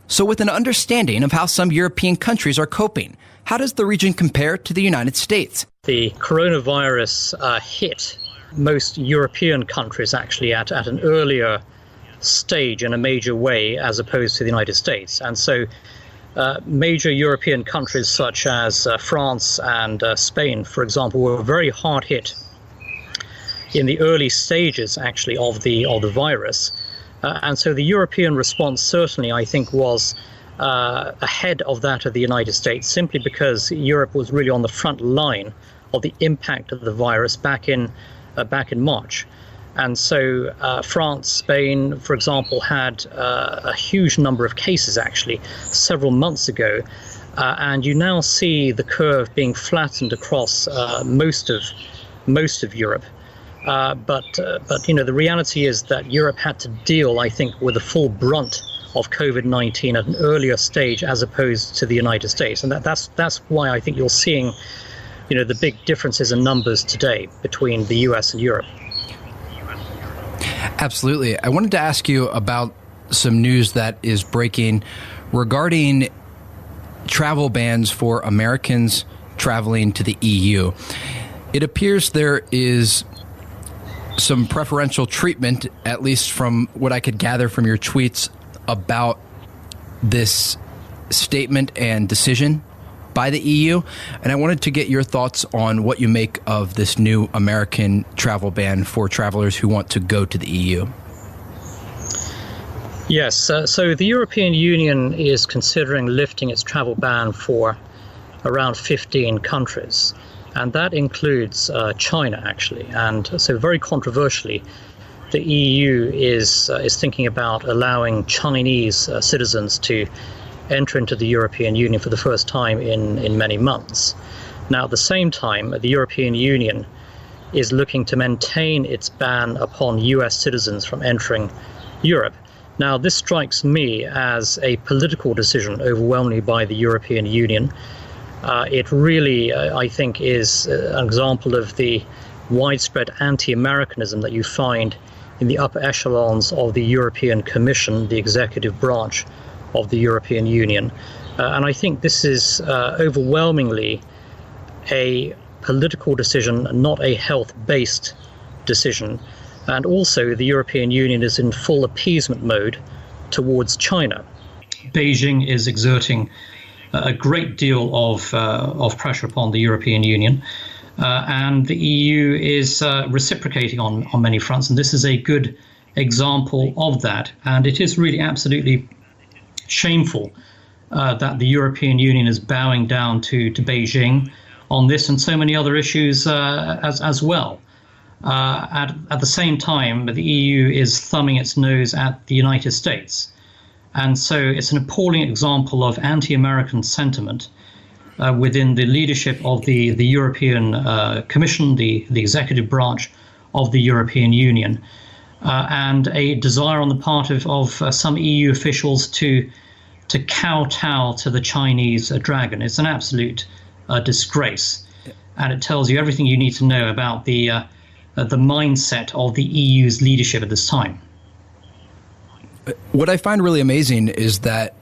So with an understanding of how some European countries are coping, how does the region compare to the United States? The coronavirus hit most European countries actually at an earlier stage in a major way as opposed to the United States. And so major European countries such as France and Spain, for example, were very hard hit in the early stages actually of the virus. And so the European response certainly, I think, was ahead of that of the United States, simply because Europe was really on the front line of the impact of the virus back in March. And so France, Spain, for example, had a huge number of cases actually several months ago. And you now see the curve being flattened across most of Europe. But the reality is that Europe had to deal, I think, with the full brunt of COVID-19 at an earlier stage as opposed to the United States. And that's why I think you're seeing, the big differences in numbers today between the US and Europe. Absolutely. I wanted to ask you about some news that is breaking regarding travel bans for Americans traveling to the EU. It appears there is some preferential treatment, at least from what I could gather from your tweets, about this statement and decision by the EU. And I wanted to get your thoughts on what you make of this new American travel ban for travelers who want to go to the EU. Yes, so the European Union is considering lifting its travel ban for around 15 countries. And that includes China, actually. And so very controversially, the EU is thinking about allowing Chinese citizens to enter into the European Union for the first time in many months. Now, at the same time, the European Union is looking to maintain its ban upon US citizens from entering Europe. Now, this strikes me as a political decision overwhelmingly by the European Union. It really, I think, is an example of the widespread anti-Americanism that you find in the upper echelons of the European Commission, the executive branch of the European Union. And I think this is overwhelmingly a political decision, not a health-based decision. And also the European Union is in full appeasement mode towards China. Beijing is exerting a great deal of pressure upon the European Union. And the EU is reciprocating on many fronts. And this is a good example of that. And it is really absolutely shameful that the European Union is bowing down to Beijing on this and so many other issues as well. At the same time, the EU is thumbing its nose at the United States. And so it's an appalling example of anti-American sentiment within the leadership of the European Commission, the executive branch of the European Union, and a desire on the part of some EU officials to kowtow to the Chinese dragon. It's an absolute disgrace, and it tells you everything you need to know about the mindset of the EU's leadership at this time. What I find really amazing is that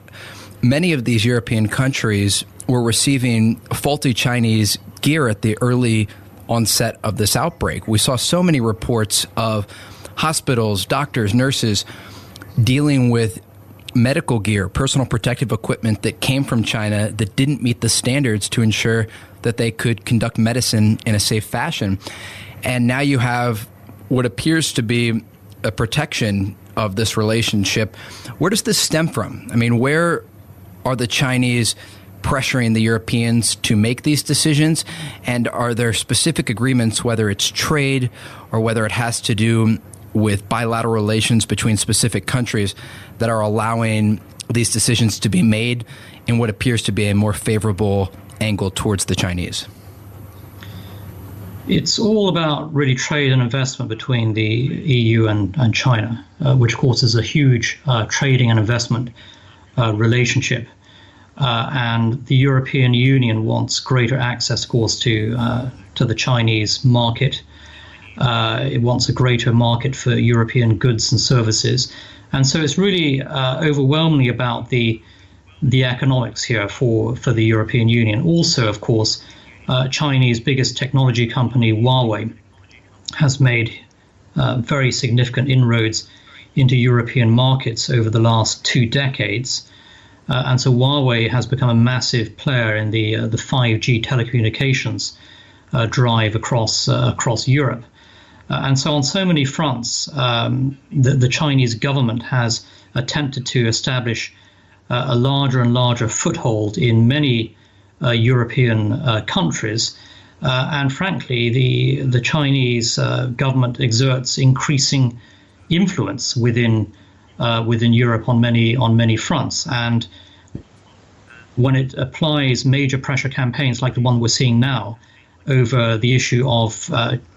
many of these European countries were receiving faulty Chinese gear at the early onset of this outbreak. We saw so many reports of hospitals, doctors, nurses dealing with medical gear, personal protective equipment that came from China that didn't meet the standards to ensure that they could conduct medicine in a safe fashion. And now you have what appears to be a protection of this relationship. Where does this stem from? I mean, where are the Chinese pressuring the Europeans to make these decisions? And are there specific agreements, whether it's trade or whether it has to do with bilateral relations between specific countries, that are allowing these decisions to be made in what appears to be a more favorable angle towards the Chinese? It's all about really trade and investment between the EU and China, which of course is a huge trading and investment relationship. And the European Union wants greater access, of course, to the Chinese market. It wants a greater market for European goods and services. And so it's really overwhelmingly about the economics here for the European Union. Also, of course, Chinese biggest technology company, Huawei, has made very significant inroads into European markets over the last 2 decades. And so Huawei has become a massive player in the 5G telecommunications drive across Europe. And so on so many fronts, the Chinese government has attempted to establish a larger and larger foothold in many European countries. And frankly, the Chinese government exerts increasing influence within Europe on many fronts. And when it applies major pressure campaigns like the one we're seeing now over the issue of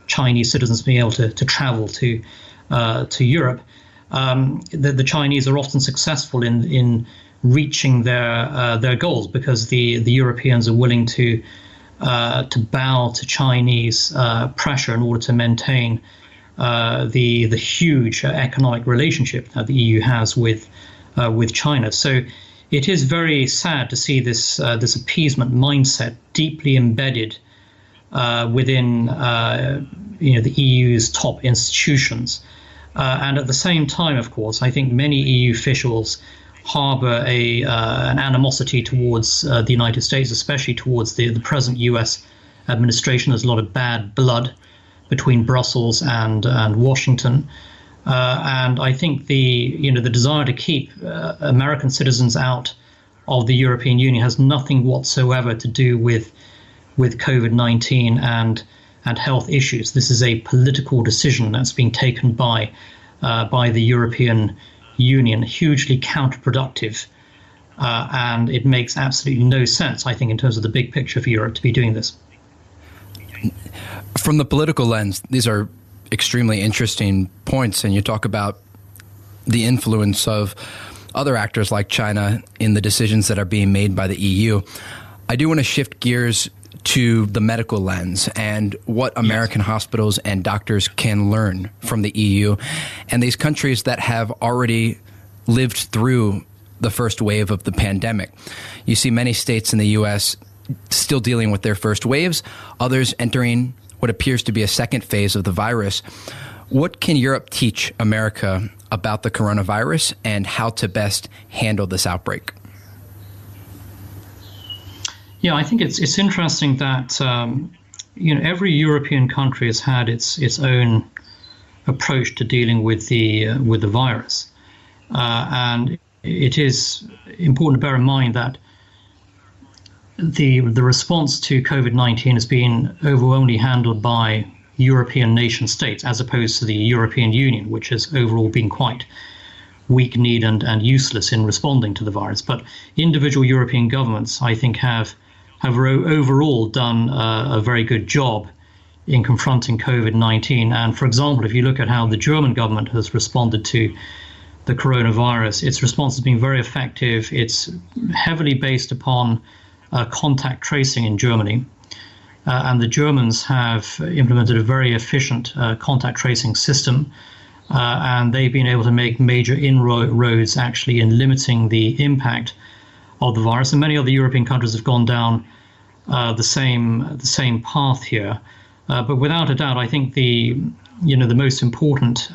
Chinese citizens being able to travel to Europe, the Chinese are often successful in reaching their goals, because the Europeans are willing to bow to Chinese pressure in order to maintain the huge economic relationship that the EU has with China. So it is very sad to see this appeasement mindset deeply embedded within the EU's top institutions, and at the same time, of course, I think many EU officials harbor an animosity towards the United States, especially towards the present US administration. There's a lot of bad blood between Brussels and Washington, and I think the desire to keep American citizens out of the European Union has nothing whatsoever to do with COVID-19 and health issues. This is a political decision that's being taken by the European Union, hugely counterproductive, and it makes absolutely no sense, I think, in terms of the big picture for Europe to be doing this. From the political lens, these are extremely interesting points, and you talk about the influence of other actors like China in the decisions that are being made by the EU. I do want to shift gears to the medical lens and what American hospitals and doctors can learn from the EU and these countries that have already lived through the first wave of the pandemic. You see many states in the U.S. still dealing with their first waves, others entering what appears to be a second phase of the virus. What can Europe teach America about the coronavirus and how to best handle this outbreak? Yeah, I think it's interesting that every European country has had its own approach to dealing with the virus, and it is important to bear in mind that the response to COVID-19 has been overwhelmingly handled by European nation states, as opposed to the European Union, which has overall been quite weak-kneed and useless in responding to the virus. But individual European governments, I think, have overall done a very good job in confronting COVID-19. And for example, if you look at how the German government has responded to the coronavirus, its response has been very effective. It's heavily based upon contact tracing in Germany. And the Germans have implemented a very efficient contact tracing system. And they've been able to make major inroads actually in limiting the impact of the virus, and many other European countries have gone down the same path here. But without a doubt, I think the most important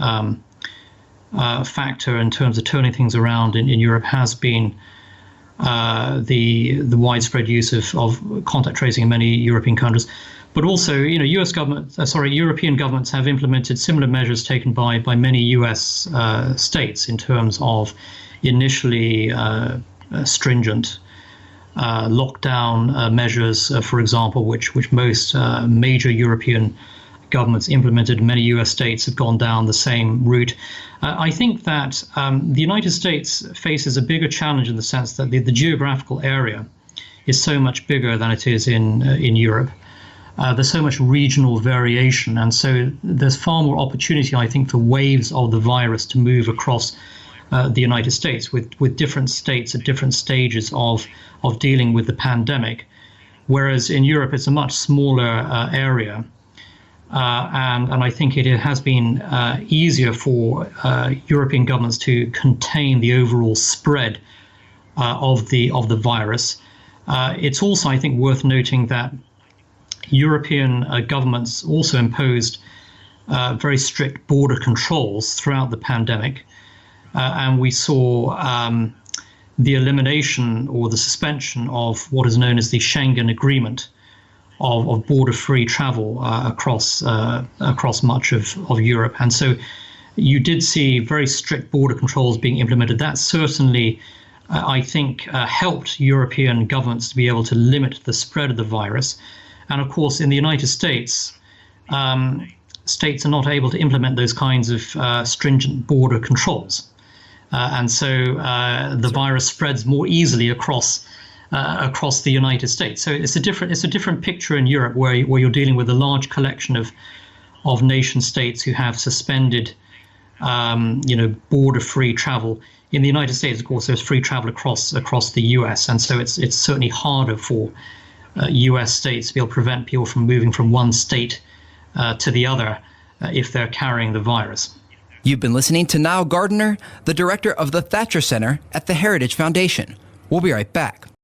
factor in terms of turning things around in Europe has been the widespread use of contact tracing in many European countries. But also, European governments have implemented similar measures taken by many US states in terms of initially stringent lockdown measures, for example, which most major European governments implemented. Many US states have gone down the same route. I think that the United States faces a bigger challenge in the sense that the geographical area is so much bigger than it is in Europe. There's so much regional variation, and so there's far more opportunity, I think, for waves of the virus to move across the United States, with different states at different stages of dealing with the pandemic, whereas in Europe it's a much smaller area. and I think it has been easier for European governments to contain the overall spread of the virus. It's also, I think, worth noting that European governments also imposed very strict border controls throughout the pandemic, and we saw the elimination or the suspension of what is known as the Schengen Agreement of border-free travel across much of Europe. And so you did see very strict border controls being implemented. That certainly, I think, helped European governments to be able to limit the spread of the virus. And of course, in the United States, states are not able to implement those kinds of stringent border controls. And so the virus spreads more easily across the United States. So it's a different picture in Europe, where you're dealing with a large collection of nation states who have suspended border-free travel. In the United States, of course, there's free travel across the US, and so it's certainly harder for US states to be able to prevent people from moving from one state to the other if they're carrying the virus. You've been listening to Nile Gardiner, the director of the Thatcher Center at the Heritage Foundation. We'll be right back.